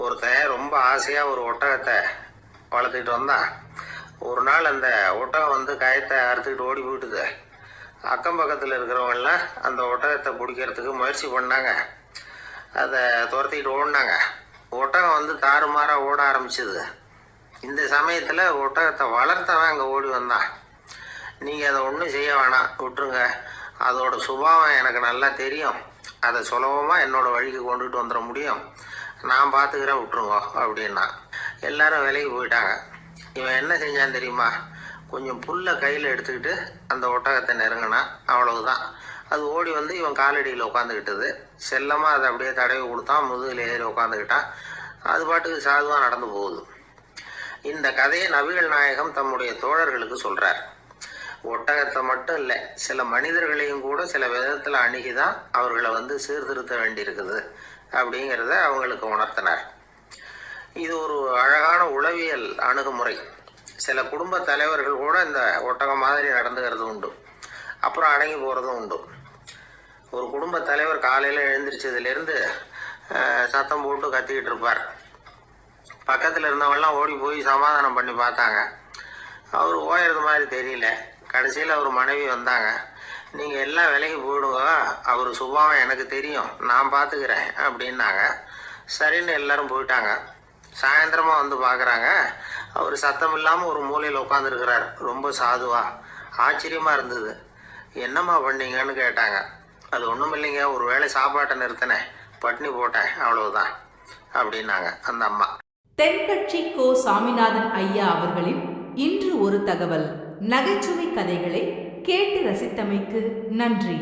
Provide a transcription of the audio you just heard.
ஒருத்தன் ரொம்ப ஆசையாக ஒரு ஒட்டகத்தை வளர்த்துக்கிட்டு வந்தான். ஒரு நாள் அந்த ஒட்டகம் வந்து கயத்தை அறுத்துக்கிட்டு ஓடி போயிட்டுது. அக்கம் பக்கத்தில் இருக்கிறவங்கெல்லாம் அந்த ஒட்டகத்தை பிடிக்கிறதுக்கு முயற்சி பண்ணாங்க. அதை துரத்திக்கிட்டு ஓடினாங்க. ஒட்டகம் வந்து தாறுமாறாக ஓட ஆரம்பிச்சிது. இந்த சமயத்தில் ஒட்டகத்தை வளர்த்தவன் அங்கே ஓடி வந்தான். நீங்கள் அதை ஒன்றும் செய்ய வேணாம், விட்டுருங்க. அதோட சுபாவம் எனக்கு நல்லா தெரியும். அதை சுலபமாக என்னோடய வழிக்கு கொண்டுகிட்டு வந்துட முடியும். நான் பார்த்துக்கிறேன், விட்டுருங்க அப்படின்னா. எல்லாரும் விலைக்கு போயிட்டாங்க. இவன் என்ன செஞ்சான் தெரியுமா? கொஞ்சம் புல்லை கையில் எடுத்துக்கிட்டு அந்த ஒட்டகத்தை நெருங்கினான். அவ்வளவுதான். அது ஓடி வந்து இவன் காலடியில் உட்காந்துக்கிட்டது. செல்லமாக அதை அப்படியே தடவி கொடுத்தான். முதுகில் ஏறி உட்காந்துக்கிட்டான். அது பாட்டுக்கு சாதுவாக நடந்து போகுது. இந்த கதையை நபிகள் நாயகம் தம்முடைய தோழர்களுக்கு சொல்கிறார். ஒட்டகத்தை மட்டும் இல்லை, சில மனிதர்களையும் கூட சில விதத்தில் அணுகிதான் அவர்களை வந்து சீர்திருத்த வேண்டியிருக்குது அப்படிங்கிறத அவங்களுக்கு உணர்த்தினார். இது ஒரு அழகான உளவியல் அணுகுமுறை. சில குடும்ப தலைவர்கள் கூட இந்த ஒட்டகம் மாதிரி நடந்துக்கிறது உண்டு, அப்புறம் அடங்கி போகிறதும் உண்டு. ஒரு குடும்ப தலைவர் காலையில் எழுந்திரிச்சதுலேருந்து சத்தம் போட்டு கத்திக்கிட்டு இருப்பார். பக்கத்தில் இருந்தவங்களாம் ஓடி போய் சமாதானம் பண்ணி பார்த்தாங்க. அவர் ஓயறது மாதிரி தெரியல. கடைசியில் அவர் மனைவி வந்தாங்க. நீங்கள் எல்லாம் விலைக்கு போயிடுங்க, அவர் சுபாவம் எனக்கு தெரியும், நான் பார்த்துக்கிறேன் அப்படின்னாங்க. சரின்னு எல்லாரும் போயிட்டாங்க. சாயந்தரமாக வந்து பார்க்குறாங்க, அவர் சத்தம் இல்லாமல் ஒரு மூலையில் உட்காந்துருக்கிறார், ரொம்ப சாதுவா. ஆச்சரியமாக இருந்தது. என்னம்மா பண்ணீங்கன்னு கேட்டாங்க. அது ஒன்றும் இல்லைங்க, ஒரு வேளை சாப்பாட்டை நிறுத்தினேன், பட்னி போட்டேன், அவ்வளவுதான் அப்படின்னாங்க அந்த அம்மா. தென்கட்சி கோ. சாமிநாதன் ஐயா அவர்களின் இன்று ஒரு தகவல் நகைச்சுவை கதைகளை கேட்டு ரசித்தமைக்கு நன்றி.